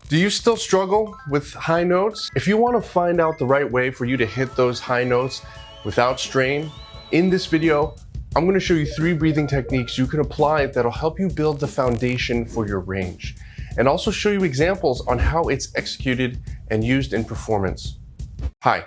Do you still struggle with high notes? If you want to find out the right way for you to hit those high notes without strain, in this video, I'm going to show you 3 breathing techniques you can apply that'll help you build the foundation for your range, and also show you examples on how it's executed and used in performance. Hi,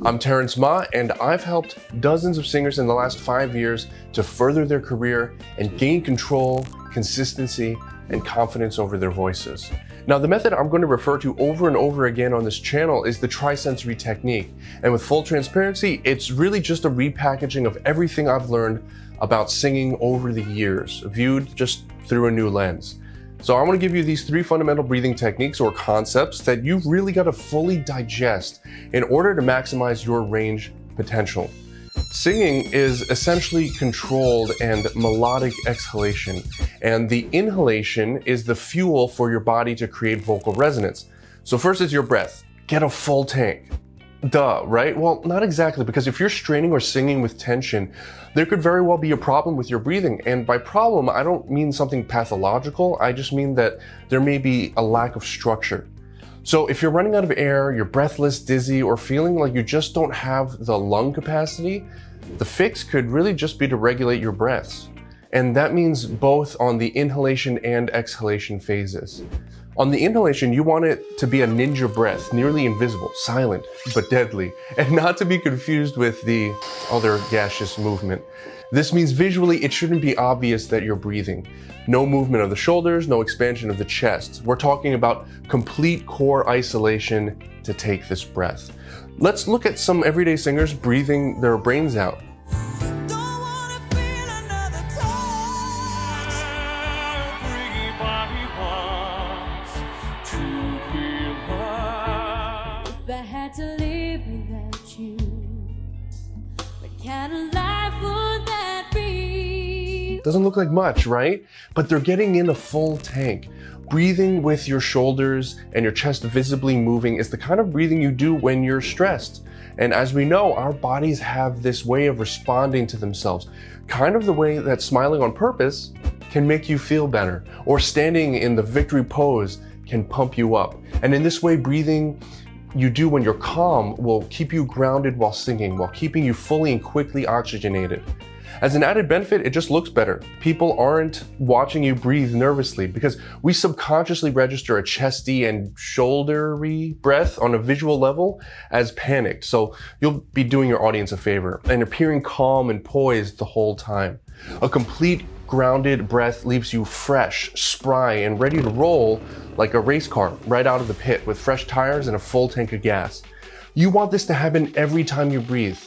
I'm Terence Ma, and I've helped dozens of singers in the last 5 years to further their career and gain control, consistency, and confidence over their voices. Now, the method I'm going to refer to over and over again on this channel is the trisensory technique. And with full transparency, it's really just a repackaging of everything I've learned about singing over the years, viewed just through a new lens. So I want to give you these 3 fundamental breathing techniques or concepts that you've really got to fully digest in order to maximize your range potential. Singing is essentially controlled and melodic exhalation, and the inhalation is the fuel for your body to create vocal resonance. So first is your breath. Get a full tank. Duh, right? Well, not exactly, because if you're straining or singing with tension, there could very well be a problem with your breathing. And by problem, I don't mean something pathological. I just mean that there may be a lack of structure. So if you're running out of air, you're breathless, dizzy, or feeling like you just don't have the lung capacity, the fix could really just be to regulate your breaths. And that means both on the inhalation and exhalation phases. On the inhalation, you want it to be a ninja breath, nearly invisible, silent, but deadly, and not to be confused with the other gaseous movement. This means visually, it shouldn't be obvious that you're breathing. No movement of the shoulders, no expansion of the chest. We're talking about complete core isolation to take this breath. Let's look at some everyday singers breathing their brains out. If I had to live without you, what kind of life would that be? Doesn't look like much, right? But they're getting in a full tank. Breathing with your shoulders and your chest visibly moving is the kind of breathing you do when you're stressed. And as we know, our bodies have this way of responding to themselves, kind of the way that smiling on purpose can make you feel better, or standing in the victory pose can pump you up. And in this way, breathing you do when you're calm will keep you grounded while singing, while keeping you fully and quickly oxygenated. As an added benefit, it just looks better. People aren't watching you breathe nervously because we subconsciously register a chesty and shouldery breath on a visual level as panicked. So you'll be doing your audience a favor and appearing calm and poised the whole time. A complete grounded breath leaves you fresh, spry, and ready to roll like a race car right out of the pit with fresh tires and a full tank of gas. You want this to happen every time you breathe.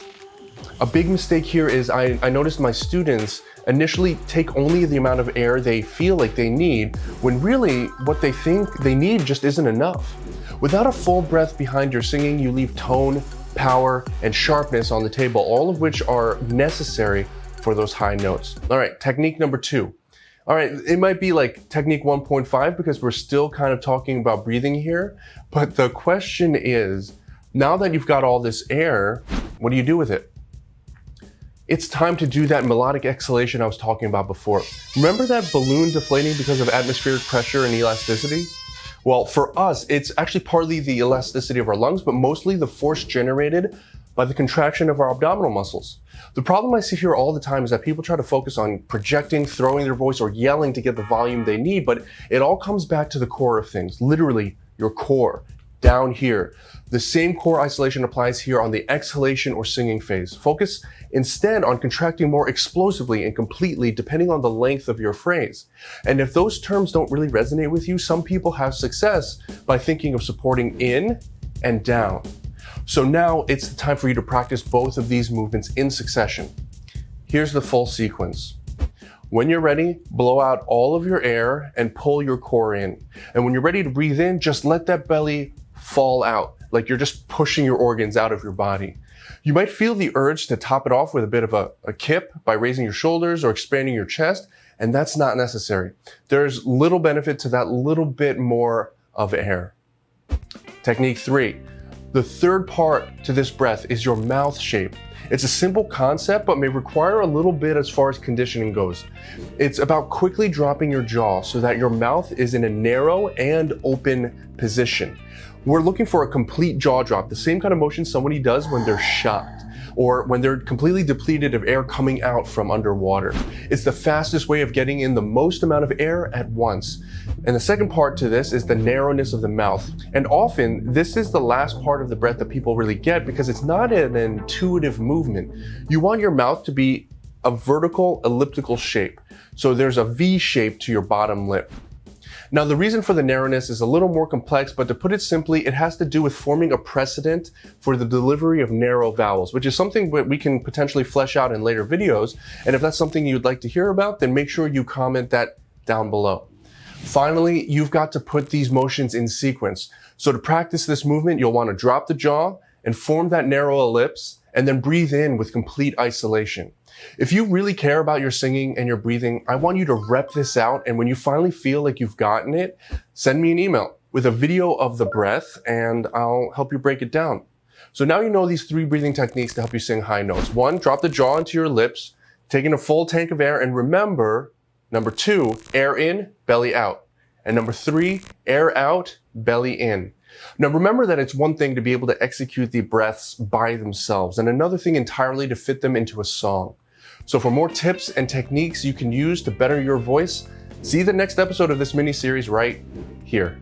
A big mistake here is I noticed my students initially take only the amount of air they feel like they need, when really what they think they need just isn't enough. Without a full breath behind your singing, you leave tone, power, and sharpness on the table, all of which are necessary for those high notes. All right, technique number 2. All right, it might be like technique 1.5 because we're still kind of talking about breathing here, but the question is, now that you've got all this air, what do you do with it? It's time to do that melodic exhalation I was talking about before. Remember that balloon deflating because of atmospheric pressure and elasticity? Well, for us, it's actually partly the elasticity of our lungs, but mostly the force generated by the contraction of our abdominal muscles. The problem I see here all the time is that people try to focus on projecting, throwing their voice, or yelling to get the volume they need, but it all comes back to the core of things, literally your core, down here. The same core isolation applies here on the exhalation or singing phase. Focus instead on contracting more explosively and completely depending on the length of your phrase. And if those terms don't really resonate with you, some people have success by thinking of supporting in and down. So now it's the time for you to practice both of these movements in succession. Here's the full sequence. When you're ready, blow out all of your air and pull your core in. And when you're ready to breathe in, just let that belly fall out, like you're just pushing your organs out of your body. You might feel the urge to top it off with a bit of a kip by raising your shoulders or expanding your chest, and that's not necessary. There's little benefit to that little bit more of air. Technique 3. The third part to this breath is your mouth shape. It's a simple concept, but may require a little bit as far as conditioning goes. It's about quickly dropping your jaw so that your mouth is in a narrow and open position. We're looking for a complete jaw drop, the same kind of motion somebody does when they're shocked or when they're completely depleted of air coming out from underwater. It's the fastest way of getting in the most amount of air at once. And the second part to this is the narrowness of the mouth. And often this is the last part of the breath that people really get because it's not an intuitive movement. You want your mouth to be a vertical elliptical shape. So there's a V shape to your bottom lip. Now, the reason for the narrowness is a little more complex, but to put it simply, it has to do with forming a precedent for the delivery of narrow vowels, which is something that we can potentially flesh out in later videos. And if that's something you'd like to hear about, then make sure you comment that down below. Finally, you've got to put these motions in sequence. So to practice this movement, you'll want to drop the jaw and form that narrow ellipse, and then breathe in with complete isolation. If you really care about your singing and your breathing, I want you to rep this out, and when you finally feel like you've gotten it, send me an email with a video of the breath and I'll help you break it down. So now you know these 3 breathing techniques to help you sing high notes. 1, drop the jaw into your lips, taking a full tank of air, and remember, number 2, air in, belly out. And number 3, air out, belly in. Now remember that it's one thing to be able to execute the breaths by themselves and another thing entirely to fit them into a song. So for more tips and techniques you can use to better your voice, see the next episode of this mini series right here.